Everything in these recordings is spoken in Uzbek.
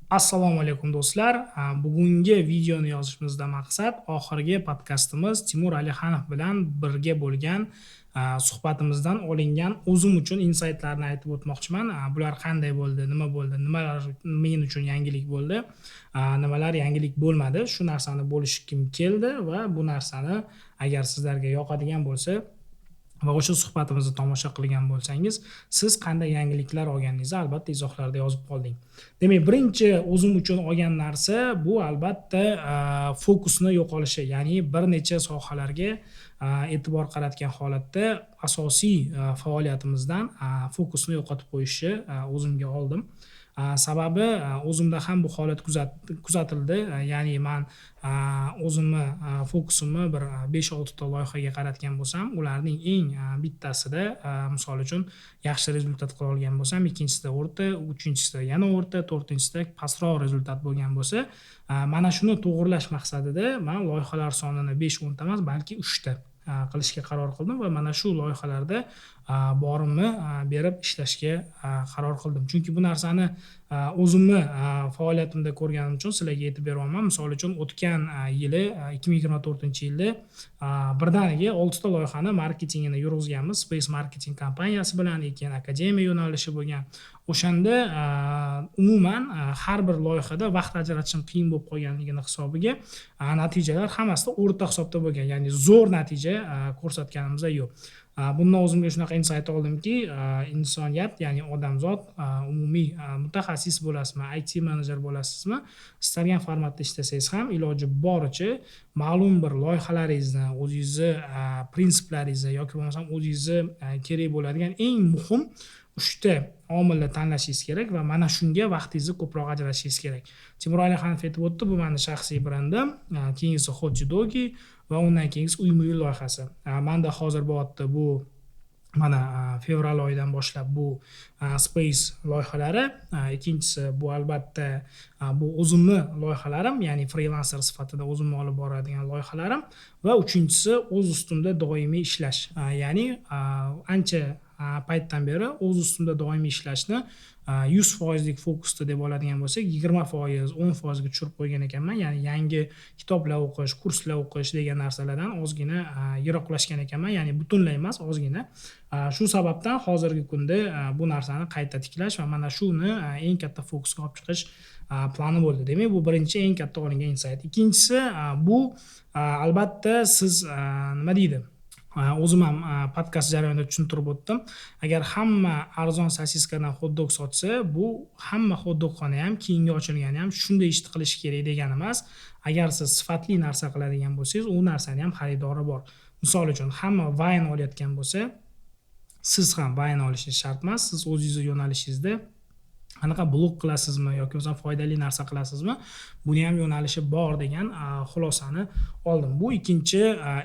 Assalomu alaykum do'stlar. Bugungi videoni yozishimizda maqsad oxirgi podkastimiz Timur Alixanov bilan birga bo'lgan suhbatimizdan olingan o'zim uchun insaytlarni aytib o'tmoqchiman. Bular qanday bo'ldi, nima bo'ldi, nimalar men uchun yangilik bo'ldi, nimalar yangilik bo'lmadi. Shu narsani bo'lishkim keldi va bu narsani agar sizlarga yoqadigan bo'lsa va o'sha suhbatimizni tomosha qilgan bo'lsangiz, siz qanday yangiliklar olganingizni albatta izohlarda yozib qolding. Demak, birinchi o'zim uchun olgan narsa bu albatta fokusni yo'qolishi, ya'ni bir necha sohalarga e'tibor qaratgan holatda asosiy faoliyatimizdan fokusni yo'qotib qo'yishni o'zimga oldim. Sababi o'zimda ham bu holat kuzatildi. Ya'ni men o'zimni fokusimni bir 5-6 ta loyihaga qaratgan bo'lsam, ularning eng bittasida misol uchun yaxshi rezultat qila olgan bo'lsam, ikkinchisida o'rta, uchinchisida yana o'rta, to'rtinchisida pastroq rezultat bo'lgan bo'lsa, mana shuni to'g'rilash maqsadida men loyihalar sonini 5-10 ta emas, balki 3 ta qilishga qaror qildim va mana shu loyihalarda borimni berib ishlashga qaror qildim. Chunki bu narsani o'zimni faoliyatimda ko'rganim uchun sizlarga aytib beryapman. Misol uchun o'tgan yili 2024-yilda birdaniga 6 ta loyihani marketingini yurg'izganmiz. Space Marketing kompaniyasi bilan Ekin Akademiya yo'nalishi bo'lgan. O'shanda umuman har bir loyihada vaqt ajratishim qiyin bo'lib qolganligini hisobiga natijalar hammasida o'rta hisobda bo'lgan. Ya'ni zo'r natija ko'rsatganimiz yo'q. Bundan o'zimga shunaqa insight oldimki, insoniyat, ya'ni odamzod umumiy mutaxassis bo'lasizmi, IT menejer bo'lasizmi, istalgan formatda ishlasangiz ham iloji boricha ma'lum bir loyihalaringizni, o'zingizni prinsiplaringizni yoki bo'lmasam o'zingizni kerak bo'ladigan eng muhim 3 ta omilni tanlashingiz kerak va mana shunga vaqtingizni ko'proq ajratishingiz kerak. Timur Alixanov aytib o'tdi, bu mening shaxsiy brendim, keyingisi Hot Dogi va undan keyingisi Uy-Muy loyihasi. Menda hozir bo'lyapti bu mana fevral oyidan boshlab bu Space loyihalari, ikkinchisi bu albatta bu o'zimni loyihalarim, ya'ni freelancer sifatida o'zimni olib boradigan loyihalarim va uchinchisi o'z ustimda doimiy ishlash. Ya'ni ancha paytdan beri o'z ustimda doimiy ishlashni 100% fokusda deb oladigan bo'lsak, 20%, 10% ga tushirib qo'ygan ekanman. Ya'ni yangi kitoblar o'qish, kurslar o'qish degan narsalardan ozgina yiroqlashgan ekanman. Ya'ni butunlay emas, ozgina. Shu sababdan hozirgi kunda bu narsani qayta tiklash va mana shuni eng katta fokusga olib chiqish plani bo'ldi. Demak, bu birinchi eng katta olingan insight. Ikkinchisi bu albatta siz nima deydi? O'zim ham podkast jarayonida tushuntirib o'tdim. Agar hamma arzon sosiskadan hot-dog sotsa, bu hamma hot-dogxona ham, keyingi ochilgani ham shunday ishni qilish kerak degani emas. Agar siz sifatli narsa qiladigan bo'lsangiz, u narsani ham xaridori bor. Misol uchun, hamma vayn olayotgan bo'lsa, siz ham vayn olishingiz shart emas. Siz o'zingizning yo'nalishingizda qanaqa blog qilasizmi yoki bo'lmasa foydali narsa qilasizmi, buni ham yo'nalishi bor degan xulosani oldim. Bu ikkinchi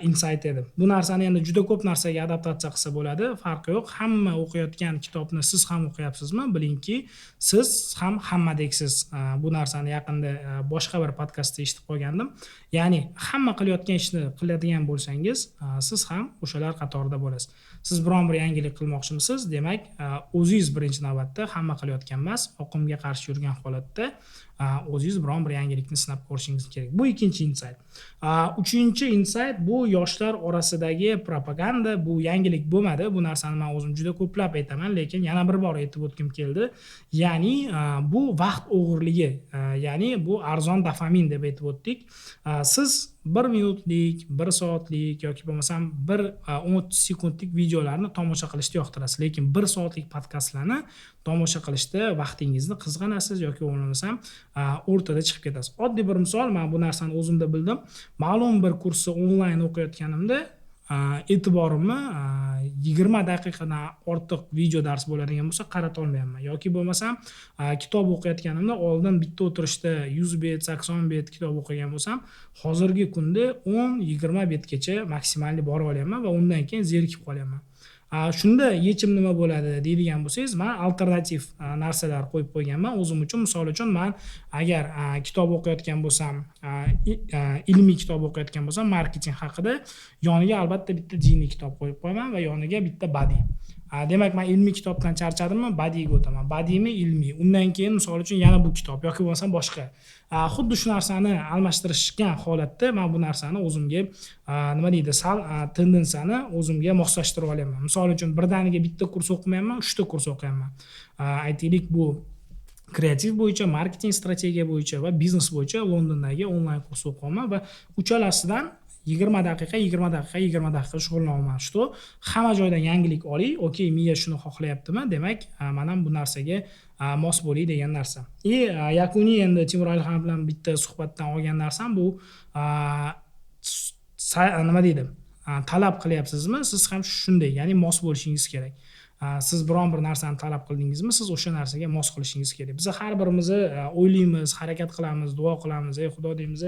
insight edi. Bu narsani endi juda ko'p narsaga adaptatsiya qilsa bo'ladi, farqi yo'q. Hamma o'qiyotgan kitobni siz ham o'qiyapsizmi? Bilingki, siz ham hammadeksiz. Bu narsani yaqinda boshqa bir podkastda eshitib qolgandim. Ya'ni hamma qilayotgan ishni qiladigan bo'lsangiz, siz ham o'shalar qatorida bo'lasiz. Siz biron bir yangilik qilmoqchimisiz? Demak, o'zingiz birinchi navbatda hamma qilayotgan emas, oqimga qarshi yurgan holatda o'zingiz biron bir yangilikni sinab ko'rishingiz kerak. Bu ikkinchi insight. Uchinchi insight bu yoshlar orasidagi propaganda. Bu yangilik bo'lmadi. Bu narsani men o'zim juda ko'plab aytaman, lekin yana bir bor aytib o'tgim keldi. Ya'ni bu vaqt o'g'irligi, ya'ni bu arzon dopamin deb aytib o'tdik. Siz 1 minutlik, 1 soatlik yoki bo'lmasam 30 sekundlik videolarni tomosha qilishni yoqtirasiz, lekin 1 soatlik podkastlarni tomosha qilishda vaqtingizni qizg'anasiz yoki bo'lmasam o'rtada chiqib ketasiz. Oddiy bir misol, men bu narsani o'zimda bildim. Ma'lum bir kursni onlayn o'qiyotganimda e'tiborimni 20 daqiqadan ortiq video dars bo'ladigan bo'lsa qarata olmayapman. Yoki bo'lmasam kitob o'qiyotganimda oldin bitta o'tirishda 100 bet, 80 bet kitob o'qigan bo'lsam, hozirgi kunda 10-20 betgacha maksimalni bora olyapman va undan keyin zerikib qolyapman. Shunda yechim nima bo'ladi deydigan bo'lsangiz, men alternativ narsalar qo'yib qo'yganman o'zim uchun. Misol uchun, men agar kitob o'qiyotgan bo'lsam, ilmiy kitob o'qiyotgan bo'lsam, marketing haqida yoniga albatta bitta diniy kitob qo'yib qo'yaman va yoniga bitta badiiy. Demak, men ilmiy kitobdan charchadimmi, badiyga o'taman. Badiymi, ilmiy. Undan keyin misol uchun yana bu kitob yoki bo'lmasa boshqa. Xuddi shu narsani almashtirishgan holatda men bu narsani o'zimga nima deydi, sal tendensiyani o'zimga moslashtirib olyapman. Misol uchun birdaniga bitta kurs o'qimayapman, 3 ta kurs o'qiyapman. Aytaylik, bu kreativ bo'yicha, marketing strategiya bo'yicha va biznes bo'yicha Londondagi onlayn kurs o'qiyapman va uchalasidan 20 daqiqa shug'ullanaman. Что hamma joydan yangilik oliy, okey, miya shuni xohlayaptimi? Demak, men ham bu narsaga mos bo'ling degan narsa. Yakuniy endi Timur Alixanov bilan bitta suhbatdan olgan narsam bu nima deydi? Talab qilyapsizmi? Siz ham shunday, ya'ni mos bo'lishingiz kerak. Siz biron bir narsani talab qildingizmi, siz o'sha narsaga mos qilishingiz kerak. Biz har birimiz o'ylaymiz, harakat qilamiz, duo qilamiz, ey Xudo deymiz,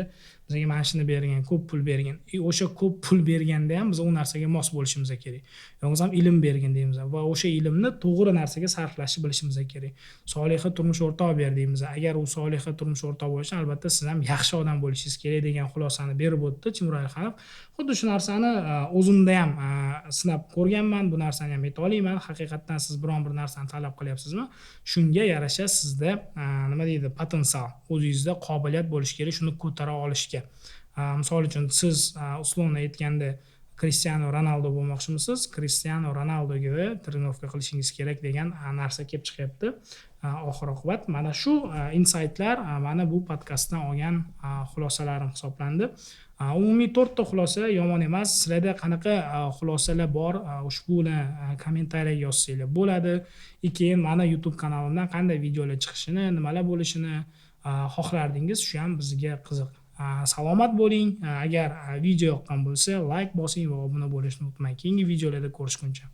bizga mana shuni bergan, ko'p pul bergan. O'sha ko'p pul berganda ham biz u narsaga mos bo'lishimiz kerak. Yo'qsa ilm bergan deymiz va o'sha ilmni to'g'ri narsaga sarflashni bilishimiz kerak. Soliha turmush o'rtoq ber deymiz. Agar u soliha turmush o'rtoq bo'lsa, albatta siz ham yaxshi odam bo'lishingiz kerak degan xulosani berib o'tdi Timur Alixanov. Xuddi shu narsani o'zimda ham sinab ko'rganman, bu narsani ham ayta olaman. Haqiqatdan siz biron bir narsani talab qilyapsizmi? Shunga yarasha sizda nima deydi, potensial, o'zingizda qobiliyat bo'lishi kerak, shuni ko'tara olishga. Misol uchun siz Usmonga aytganda Cristiano Ronaldo bo'lmoqchimisiz? Cristiano Ronaldoga trenovka qilishingiz kerak degan narsa kelib chiqyapti. Oxir oqibat mana shu insightlar mana bu podkastdan olgan xulosalarim hisoblandi. Umumiy 4 ta xulosa yomon emas. Sizlarda qanaqa xulosalar bor, ushbuni kommentariyaga yozsanglar bo'ladi. Keyin mana YouTube kanalimdan qanday videolar chiqishini, nimalar bo'lishini xohlardingiz, shu ham bizga qiziq. Salomat bo'ling. Agar video yoqqan bo'lsa, like bosing va obuna bo'lishni unutmang. Keyingi videolarda ko'rishguncha.